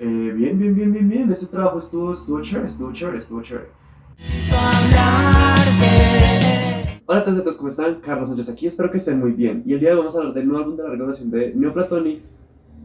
Bien. Ese trabajo estuvo chévere. Hola a todos, ¿cómo están? Carlos Sánchez aquí, espero que estén muy bien. Y el día de hoy vamos a hablar del nuevo álbum de larga duración de Neoplatonics,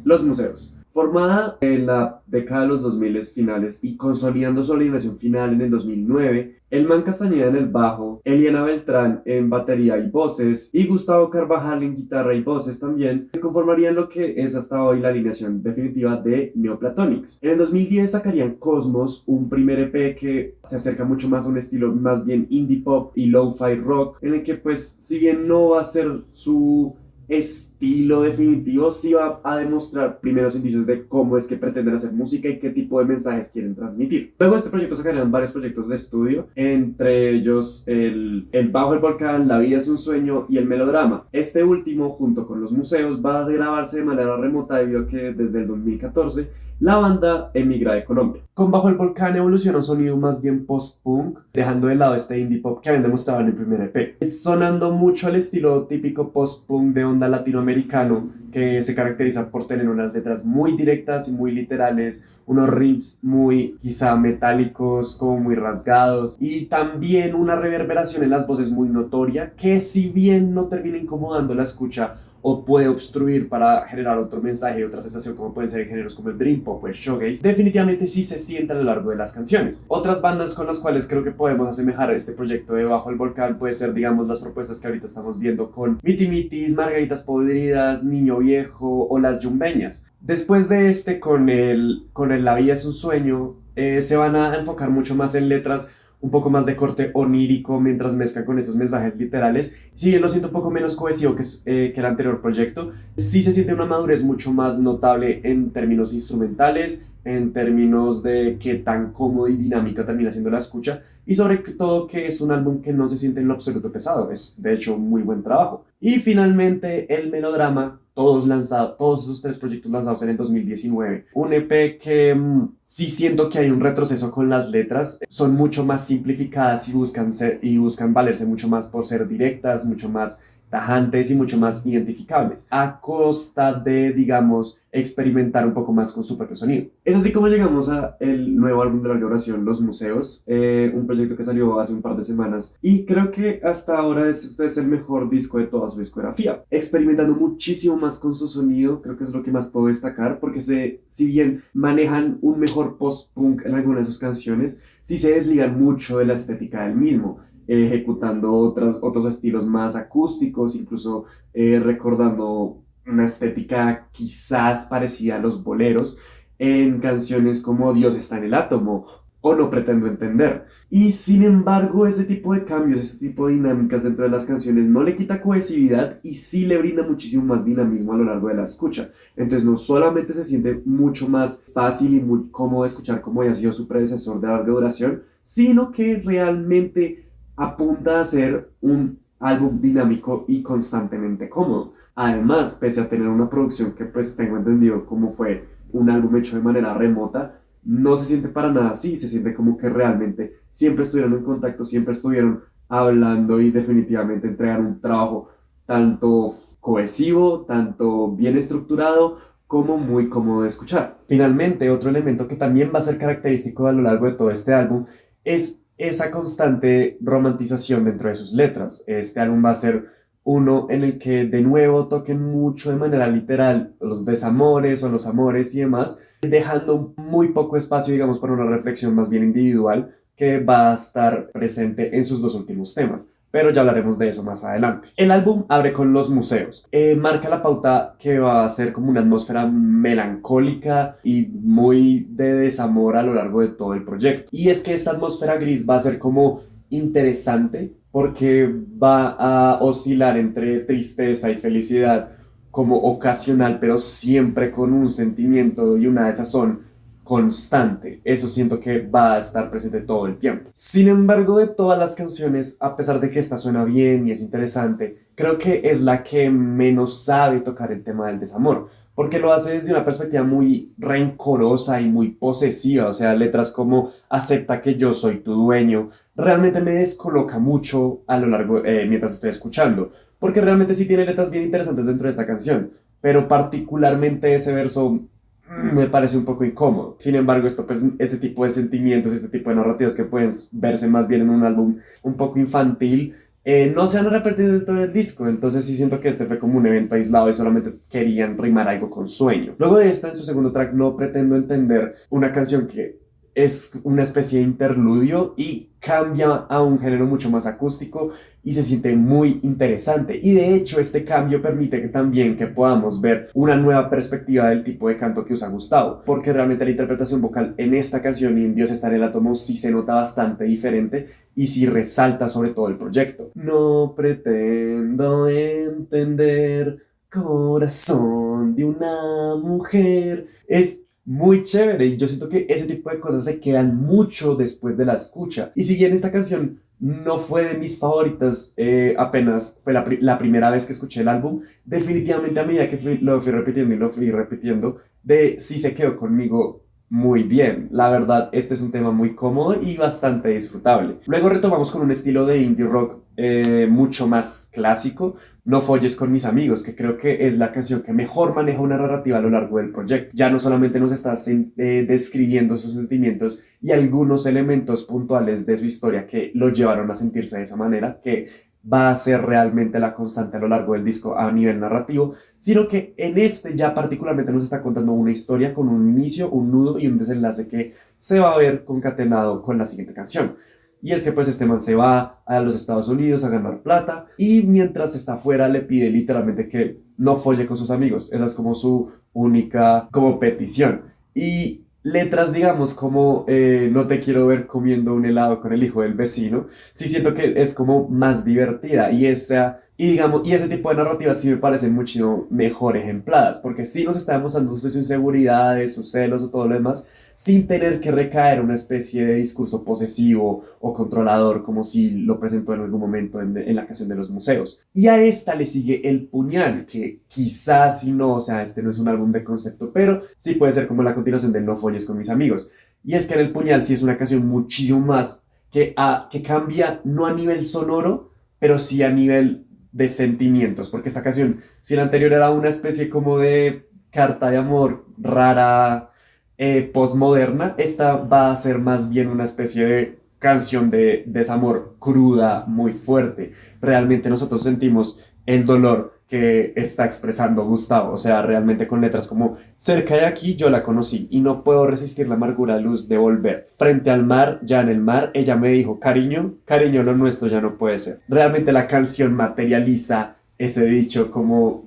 Los Museos. Formada en la década de los 2000 finales y consolidando su alineación final en el 2009, el man Castañeda en el bajo, Eliana Beltrán en batería y voces y Gustavo Carvajal en guitarra y voces también, conformarían lo que es hasta hoy la alineación definitiva de Neoplatonics. En el 2010 sacarían Cosmos, un primer EP que se acerca mucho más a un estilo más bien indie pop y lo-fi rock, en el que pues si bien no va a ser su estilo definitivo, sí va a demostrar primeros indicios de cómo es que pretenden hacer música y qué tipo de mensajes quieren transmitir. Luego de este proyecto sacarían varios proyectos de estudio, entre ellos el Bajo el Volcán, La Vida es un Sueño y el Melodrama. Este último, junto con Los Museos, va a grabarse de manera remota debido a que desde el 2014 la banda emigra de Colombia. Con Bajo el Volcán evoluciona un sonido más bien post-punk, dejando de lado este indie pop que habían demostrado en el primer EP. Sonando mucho al estilo típico post-punk de onda latinoamericano, que se caracteriza por tener unas letras muy directas y muy literales, unos riffs muy quizá metálicos, como muy rasgados, y también una reverberación en las voces muy notoria, que si bien no termina incomodando la escucha, o puede obstruir para generar otro mensaje y otra sensación, como pueden ser en géneros como el dream pop o el shoegaze, definitivamente sí se siente a lo largo de las canciones. Otras bandas con las cuales creo que podemos asemejar este proyecto de Bajo el Volcán puede ser, digamos, las propuestas que ahorita estamos viendo con Miti Mitis, Margaritas Podridas, Niño Viejo o Las Yumbeñas. Después de este, con el La Vida es un Sueño, se van a enfocar mucho más en letras un poco más de corte onírico mientras mezclan con esos mensajes literales. Si bien lo siento un poco menos cohesivo que el anterior proyecto, sí se siente una madurez mucho más notable en términos instrumentales, en términos de qué tan cómodo y dinámica termina siendo la escucha y sobre todo que es un álbum que no se siente en lo absoluto pesado, es de hecho muy buen trabajo. Y finalmente el Melodrama, todos esos tres proyectos lanzados en el 2019. Un EP que sí siento que hay un retroceso con las letras, son mucho más simplificadas y buscan valerse mucho más por ser directas, mucho más tajantes y mucho más identificables, a costa de, digamos, experimentar un poco más con su propio sonido. Es así como llegamos a el nuevo álbum de larga duración, Los Museos, un proyecto que salió hace un par de semanas y creo que hasta ahora este es el mejor disco de toda su discografía, experimentando muchísimo más con su sonido. Creo que es lo que más puedo destacar porque si bien manejan un mejor post-punk en algunas de sus canciones, sí se desligan mucho de la estética del mismo, ejecutando otros estilos más acústicos, incluso recordando una estética quizás parecida a los boleros en canciones como Dios está en el átomo o No pretendo entender. Y sin embargo, ese tipo de cambios, ese tipo de dinámicas dentro de las canciones no le quita cohesividad y sí le brinda muchísimo más dinamismo a lo largo de la escucha. Entonces no solamente se siente mucho más fácil y muy cómodo escuchar como ya ha sido su predecesor de larga duración, sino que realmente apunta a ser un álbum dinámico y constantemente cómodo. Además, pese a tener una producción que pues tengo entendido como fue un álbum hecho de manera remota, no se siente para nada así, se siente como que realmente siempre estuvieron en contacto, siempre estuvieron hablando y definitivamente entregaron un trabajo tanto cohesivo, tanto bien estructurado, como muy cómodo de escuchar. Finalmente, otro elemento que también va a ser característico a lo largo de todo este álbum es esa constante romantización dentro de sus letras. Este álbum va a ser uno en el que de nuevo toquen mucho de manera literal los desamores o los amores y demás, dejando muy poco espacio, digamos, para una reflexión más bien individual que va a estar presente en sus dos últimos temas. Pero ya hablaremos de eso más adelante. El álbum abre con Los Museos. Marca la pauta que va a ser como una atmósfera melancólica y muy de desamor a lo largo de todo el proyecto. Y es que esta atmósfera gris va a ser como interesante porque va a oscilar entre tristeza y felicidad como ocasional, pero siempre con un sentimiento y una desazón constante. Eso siento que va a estar presente todo el tiempo. Sin embargo, de todas las canciones, a pesar de que esta suena bien y es interesante, creo que es la que menos sabe tocar el tema del desamor, porque lo hace desde una perspectiva muy rencorosa y muy posesiva. O sea, letras como acepta que yo soy tu dueño, realmente me descoloca mucho a lo largo, mientras estoy escuchando, porque realmente sí tiene letras bien interesantes dentro de esta canción, pero particularmente ese verso me parece un poco incómodo. Sin embargo, esto, pues, ese tipo de sentimientos, este tipo de narrativas que pueden verse más bien en un álbum un poco infantil, no se han repetido en todo el disco. Entonces sí siento que este fue como un evento aislado y solamente querían rimar algo con sueño. Luego de esta, en su segundo track, No Pretendo Entender, una canción que es una especie de interludio y cambia a un género mucho más acústico y se siente muy interesante. Y de hecho este cambio permite que también que podamos ver una nueva perspectiva del tipo de canto que usa Gustavo, porque realmente la interpretación vocal en esta canción y en Dios está en el átomo sí se nota bastante diferente y sí resalta sobre todo el proyecto. No pretendo entender corazón de una mujer. Es muy chévere y yo siento que ese tipo de cosas se quedan mucho después de la escucha. Y si bien esta canción no fue de mis favoritas, apenas fue la primera vez que escuché el álbum, definitivamente a medida que lo fui repitiendo y lo fui repitiendo, sí se quedó conmigo muy bien. La verdad, este es un tema muy cómodo y bastante disfrutable. Luego retomamos con un estilo de indie rock mucho más clásico, No folles con mis amigos, que creo que es la canción que mejor maneja una narrativa a lo largo del proyecto. Ya no solamente nos está describiendo sus sentimientos y algunos elementos puntuales de su historia que lo llevaron a sentirse de esa manera, que va a ser realmente la constante a lo largo del disco a nivel narrativo, sino que en este ya particularmente nos está contando una historia con un inicio, un nudo y un desenlace que se va a ver concatenado con la siguiente canción. Y es que pues este man se va a los Estados Unidos a ganar plata y mientras está afuera le pide literalmente que no folle con sus amigos. Esa es como su única como petición. Y letras, digamos, como no te quiero ver comiendo un helado con el hijo del vecino, sí siento que es como más divertida y digamos, y ese tipo de narrativas sí me parecen mucho mejor ejempladas, porque sí nos está demostrando sus inseguridades, sus celos o todo lo demás, sin tener que recaer en una especie de discurso posesivo o controlador, como si lo presentó en algún momento en la canción de los museos. Y a esta le sigue El Puñal, que quizás si no, o sea, este no es un álbum de concepto, pero sí puede ser como la continuación de No folles con mis amigos. Y es que en El Puñal sí es una canción muchísimo más que cambia no a nivel sonoro, pero sí a nivel de sentimientos, porque esta canción, si la anterior era una especie como de carta de amor rara, postmoderna, esta va a ser más bien una especie de canción de desamor cruda, muy fuerte. Realmente nosotros sentimos el dolor que está expresando Gustavo, o sea, realmente con letras como cerca de aquí yo la conocí y no puedo resistir la amargura luz de volver. Frente al mar, ya en el mar, ella me dijo, cariño, cariño, lo nuestro ya no puede ser. Realmente la canción materializa ese dicho como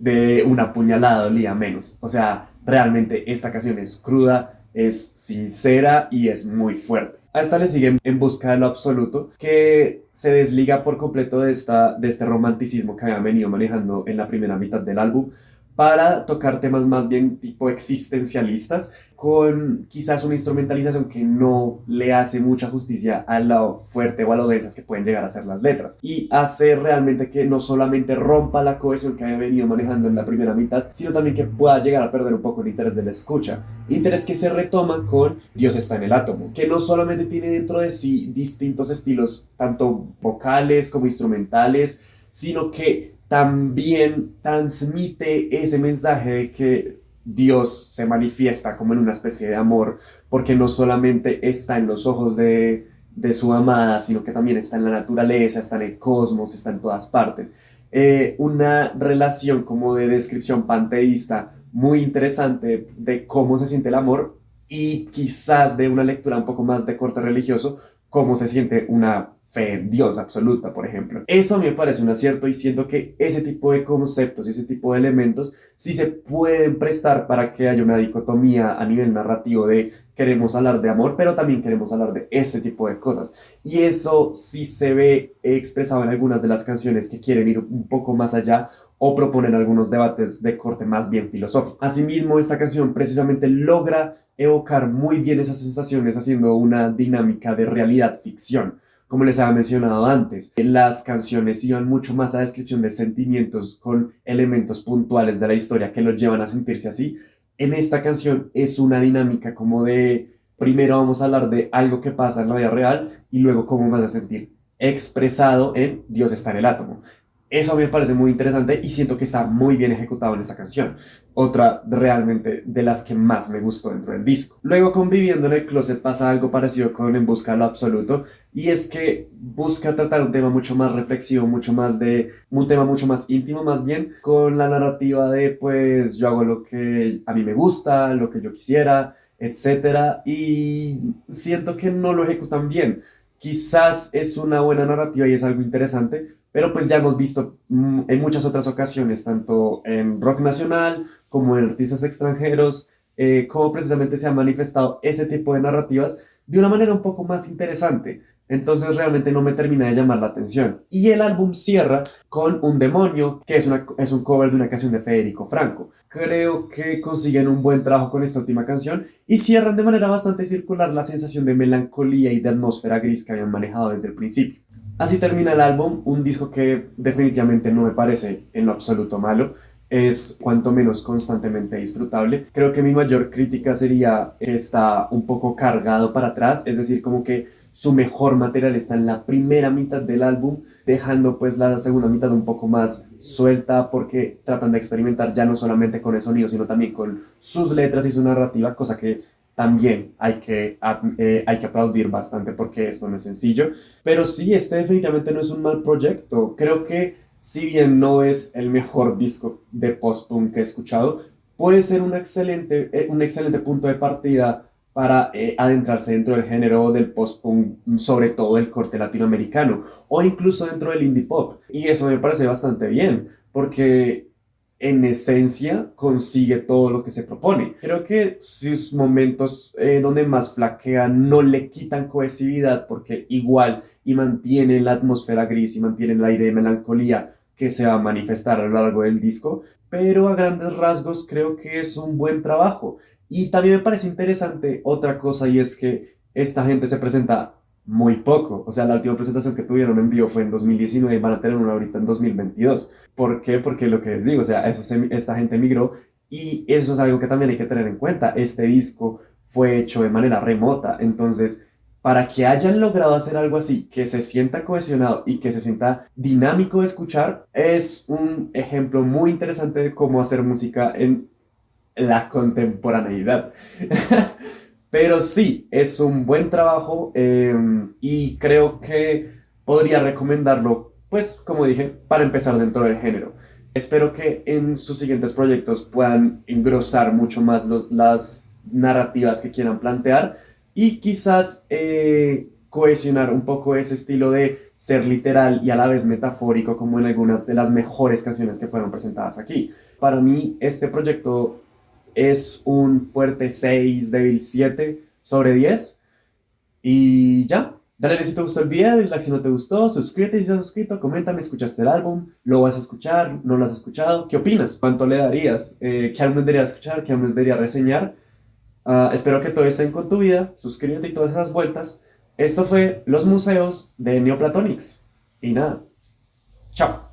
de una puñalada dolía menos. O sea, realmente esta canción es cruda, es sincera y es muy fuerte. A esta le sigue En busca de lo absoluto, que se desliga por completo de este romanticismo que habían venido manejando en la primera mitad del álbum para tocar temas más bien tipo existencialistas, con quizás una instrumentalización que no le hace mucha justicia a lo fuerte o a lo densas que pueden llegar a ser las letras. Y hace realmente que no solamente rompa la cohesión que había venido manejando en la primera mitad, sino también que pueda llegar a perder un poco el interés de la escucha. Interés que se retoma con Dios está en el átomo, que no solamente tiene dentro de sí distintos estilos, tanto vocales como instrumentales, sino que también transmite ese mensaje de que Dios se manifiesta como en una especie de amor, porque no solamente está en los ojos de su amada, sino que también está en la naturaleza, está en el cosmos, está en todas partes. Una relación como de descripción panteísta muy interesante de cómo se siente el amor y quizás de una lectura un poco más de corte religioso, cómo se siente una fe en Dios absoluta, por ejemplo. Eso a mí me parece un acierto y siento que ese tipo de conceptos, ese tipo de elementos, sí se pueden prestar para que haya una dicotomía a nivel narrativo de queremos hablar de amor, pero también queremos hablar de este tipo de cosas. Y eso sí se ve expresado en algunas de las canciones que quieren ir un poco más allá o proponen algunos debates de corte más bien filosófico. Asimismo, esta canción precisamente logra evocar muy bien esas sensaciones haciendo una dinámica de realidad-ficción. Como les había mencionado antes, las canciones iban mucho más a descripción de sentimientos con elementos puntuales de la historia que los llevan a sentirse así. En esta canción es una dinámica como de, primero vamos a hablar de algo que pasa en la vida real y luego cómo vas a sentir expresado en Dios está en el átomo. Eso a mí me parece muy interesante y siento que está muy bien ejecutado en esta canción. Otra realmente de las que más me gustó dentro del disco. Luego con Viviendo en el Closet pasa algo parecido con En Busca de lo Absoluto y es que busca tratar un tema mucho más reflexivo, mucho más de un tema mucho más íntimo más bien, con la narrativa de pues yo hago lo que a mí me gusta, lo que yo quisiera, etcétera, y siento que no lo ejecutan bien. Quizás es una buena narrativa y es algo interesante, pero pues ya hemos visto en muchas otras ocasiones, tanto en rock nacional como en artistas extranjeros, cómo precisamente se ha manifestado ese tipo de narrativas de una manera un poco más interesante. Entonces realmente no me termina de llamar la atención. Y el álbum cierra con Un Demonio, que es un cover de una canción de Federico Franco. Creo que consiguen un buen trabajo con esta última canción y cierran de manera bastante circular la sensación de melancolía y de atmósfera gris que habían manejado desde el principio. Así termina el álbum, un disco que definitivamente no me parece en lo absoluto malo, es cuanto menos constantemente disfrutable. Creo que mi mayor crítica sería que está un poco cargado para atrás, es decir, como que su mejor material está en la primera mitad del álbum, dejando pues la segunda mitad un poco más suelta porque tratan de experimentar ya no solamente con el sonido, sino también con sus letras y su narrativa, cosa que también hay que aplaudir bastante porque esto no es sencillo. Pero sí, este definitivamente no es un mal proyecto. Creo que si bien no es el mejor disco de post-punk que he escuchado, puede ser un excelente punto de partida para adentrarse dentro del género del post-punk, sobre todo el corte latinoamericano, o incluso dentro del indie pop. Y eso me parece bastante bien, porque en esencia consigue todo lo que se propone. Creo que sus momentos donde más flaquea no le quitan cohesividad porque igual y mantienen la atmósfera gris y mantienen el aire de melancolía que se va a manifestar a lo largo del disco, pero a grandes rasgos creo que es un buen trabajo. Y también me parece interesante otra cosa y es que esta gente se presenta muy poco. O sea, la última presentación que tuvieron en vivo fue en 2019 y van a tener una ahorita en 2022. ¿Por qué? Porque lo que les digo, o sea, esta gente migró y eso es algo que también hay que tener en cuenta. Este disco fue hecho de manera remota, entonces para que hayan logrado hacer algo así, que se sienta cohesionado y que se sienta dinámico de escuchar, es un ejemplo muy interesante de cómo hacer música en la contemporaneidad. Pero sí, es un buen trabajo y creo que podría recomendarlo, pues como dije, para empezar dentro del género. Espero que en sus siguientes proyectos puedan engrosar mucho más las narrativas que quieran plantear y quizás cohesionar un poco ese estilo de ser literal y a la vez metafórico como en algunas de las mejores canciones que fueron presentadas aquí. Para mí, este proyecto es un fuerte 6 débil 7/10. Y ya. Dale si te gustó el video, dislike si no te gustó, suscríbete si estás suscrito, coméntame, ¿escuchaste el álbum? ¿Lo vas a escuchar? ¿No lo has escuchado? ¿Qué opinas? ¿Cuánto le darías? ¿Qué álbum debería escuchar? ¿Qué álbum debería reseñar? Espero que todo esté con tu vida, suscríbete y todas esas vueltas. Esto fue Los Museos de Neoplatonics. Y nada, chao.